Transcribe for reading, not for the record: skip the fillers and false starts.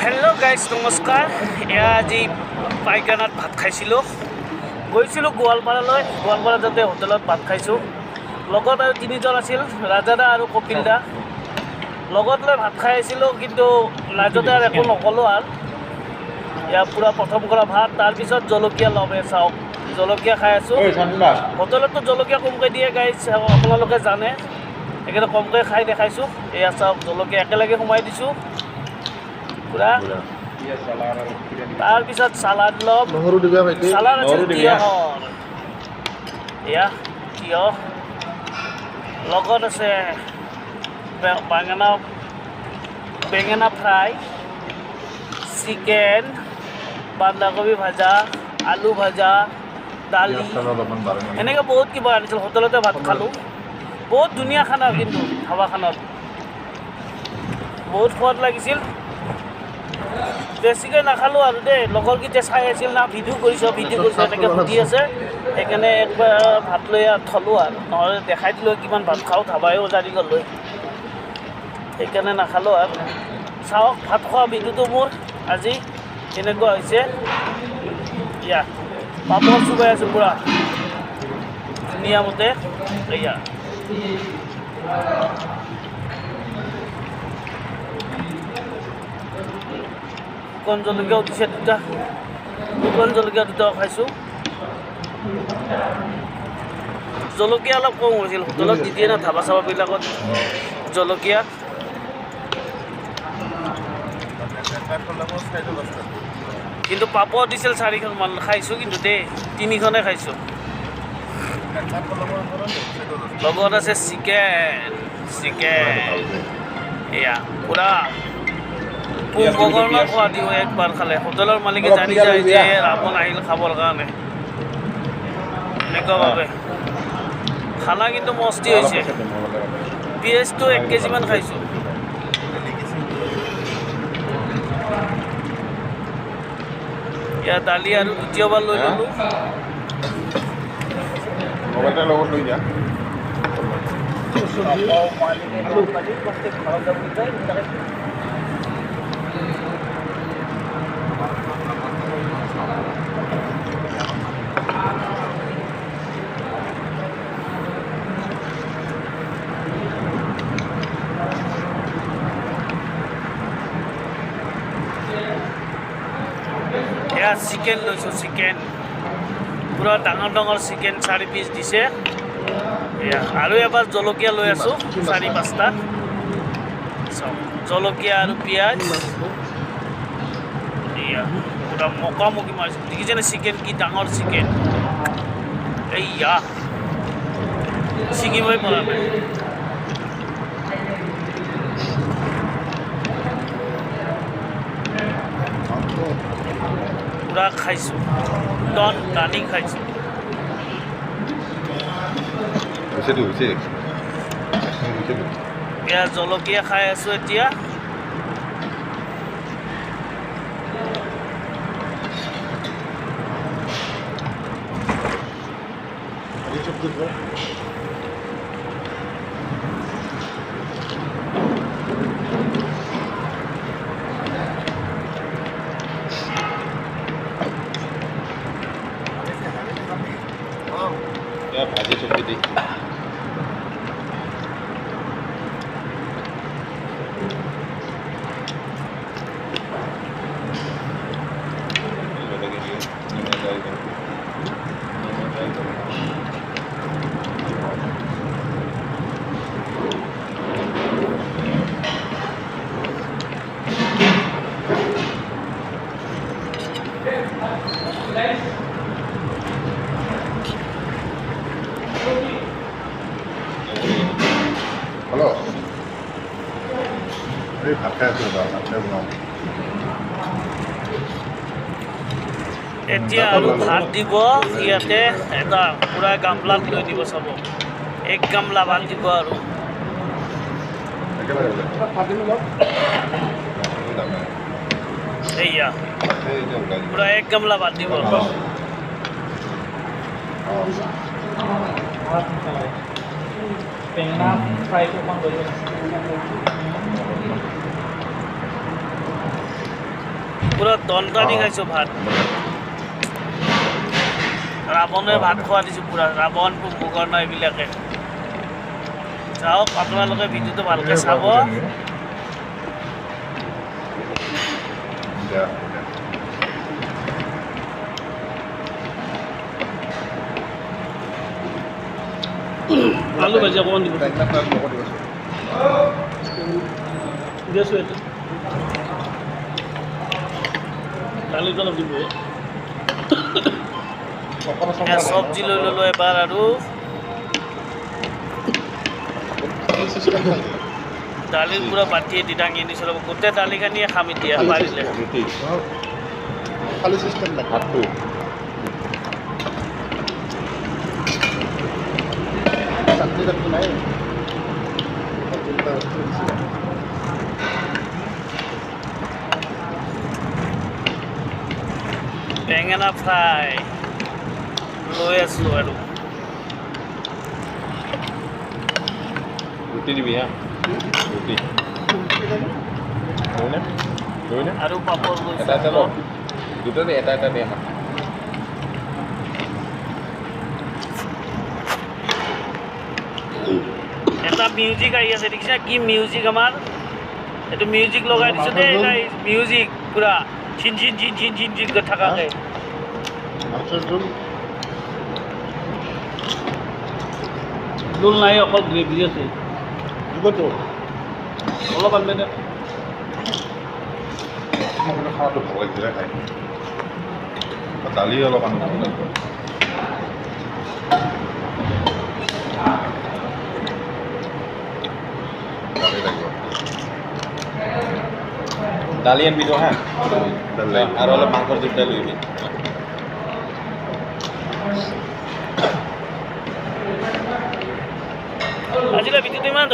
Hello' guys নমস্কাৰ। এয়া আজি পাইকানাত ভাত খাইছিলোঁ। গৈছিলোঁ গোৱালপাৰালৈ। গোৱালপাৰা যাতে হোটেলত ভাত খাইছোঁ। লগত আৰু তিনিজন আছিল, ৰাজাদা আৰু কপিল দা। লগত লৈ ভাত খাই আছিলোঁ, কিন্তু ৰাজদা আৰু একো নক'লোঁ আৰু ইয়াৰ পূৰা প্ৰথম কৰা ভাত, তাৰপিছত জলকীয়া লমে চাওক, জলকীয়া খাই আছোঁ। হোটেলততো জলকীয়া কমকৈ দিয়ে গাইজ, আপোনালোকে জানে, সেইকাৰণে কমকৈ খাই দেখাইছোঁ। এয়া চাওক, জলকীয়া একেলগে সোমাই দিছোঁ পূৰা। তাৰপিছত চালাড ল'ম, চালাড আছিল তিয়ঁহৰ, এয়া তিয়ঁহ, লগত আছে বেঙেনা ফ্ৰাই, চিকেন, বন্ধাকবি ভাজা, আলু ভাজা, দালি, এনেকৈ বহুত কিবা আনিছিল। হোটেলতে ভাত খালোঁ। বহুত ধুনীয়া খানা, কিন্তু ধাবাখনত বহুত সোৱাদ লাগিছিল। বেছিকৈ নাখালোঁ আৰু দেই, লগৰকেইটা চাই আছিল না, ভিডিঅ' কৰিছ এনেকৈ সুধি আছে, সেইকাৰণে একবাৰ ভাত লৈ থলোঁ আৰু, নহ'লে দেখাই দিলোঁ কিমান ভাত খাওঁ, ধাবায়ো জানি গ'লোঁ, সেইকাৰণে নাখালোঁ আৰু। চাওক, ভাত খোৱা ভিডিঅ'টো মোৰ আজি কেনেকুৱা হৈছে। এয়া পাপৰ চুবাই আছোঁ পূৰা ধুনীয়া মতে। এয়া শুকান জলকীয়াও দিছে দুটা, শুকান জলকীয়া দুটাও খাইছোঁ। জলকীয়া অলপ কম হৈছিল, হোটেলত দি দিয়ে না ধাবা চাবাবিলাকত জলকীয়া। কিন্তু পাপৰ দিছিল 4খনমান, খাইছোঁ কিন্তু দেই, 3খনে খাইছোঁ। লগত আছে চিকেন, এয়া পূৰা কুম্ভকৰ্ণ খোৱা দিওঁ একবাৰ খালে। হোটেলৰ মালিকে জানি যায় যে ৰাৱণ আহিল খাবৰ কাৰণে, এনেকুৱাভাৱে খানা কিন্তু মস্তি হৈছে। পিঁয়াজটো 1 কেজিমান খাইছোঁ। ইয়াত দালি আৰু দ্বিতীয়বাৰ লৈ ল'লোঁ। এয়া চিকেন লৈছোঁ, চিকেন পূৰা ডাঙৰ চিকেন 4 পিচ দিছে। এয়া আৰু এবাৰ জলকীয়া লৈ আছোঁ 4-5টা, জলকীয়া আৰু পিঁয়াজ। এয়া পূৰা মকামকি মাৰিছোঁ, দেখিছেনে চিকেন কি ডাঙৰ চিকেন। এইয়া ছিঙিবই পৰা নাই। পূৰা খাইছোঁ, টানি খাইছোঁ। এয়া জলকীয়া খাই আছোঁ এতিয়া। ভাজি চব্জি দি হেল্ল', এই ভাত খাই আছোঁ, ভাত খাই বনাওঁ। এতিয়া আৰু ভাত দিব ইয়াতে, এটা পূৰা গামলাত লৈ দিব চাব, 1 গামলা ভাত দিব আৰু। এইয়া পূৰা 1 গামলা ভাত দিব। বেঙেনা ফ্ৰাইটো অকণ লৈ পুৰা দন্তানি খাইছোঁ ভাত ৰাৱণে ভাত খোৱা দিছোঁ পুৰা ৰাৱণ কুম্ভকৰ্ণ এইবিলাকে যাওক আপোনালোকে ভিডিঅ'টো ভালকৈ চাব দিয়া আলু ভাজি অকণমান দিব লগত দিবচোন দিছোঁ এইটো দালিটো অলপ দিব চব্জি লৈ ল'লোঁ এবাৰ আৰু দালিৰ পুৰা বাতিয়ে দি দাঙি আনিছোঁ ৰ'ব গোটেই দালিখিনিয়ে খাম এতিয়া পাৰিলে খালি চিষ্টেম নাই ভাতটো চাটনি টাটনি নাই বেঙেনা ফ্ৰাই লৈ আছোঁ আৰু ৰুটি দিবি হা ৰুটি লৈনে আৰু পাপৰ এটা এটা লৈছোঁ ল দুটা দে এটা দে আমাক এটা মিউজিক আহি আছে দেখিছা কি মিউজিক আমাৰ এইটো মিউজিক লগাই দিছোঁ দেই গাইজ মিউজিক পুৰা চিন চিন চিন চিন চিন চিন কৰি থাকাকৈ মাছৰ জোল জোল নাই অকল গ্ৰেভি আছে দিবতো অলপ আনবে দে মই কিন্তু খানাটো ভাল লাগিছিলে খাই দালি অলপ আনিব লাগিব দালি লাগিব দালি আনবি তো হা দালি লাগিব আৰু অলপ মাংসৰ জোলটা লৈ আহিবি আজিলৈ ভিডিঅ'টো ইমান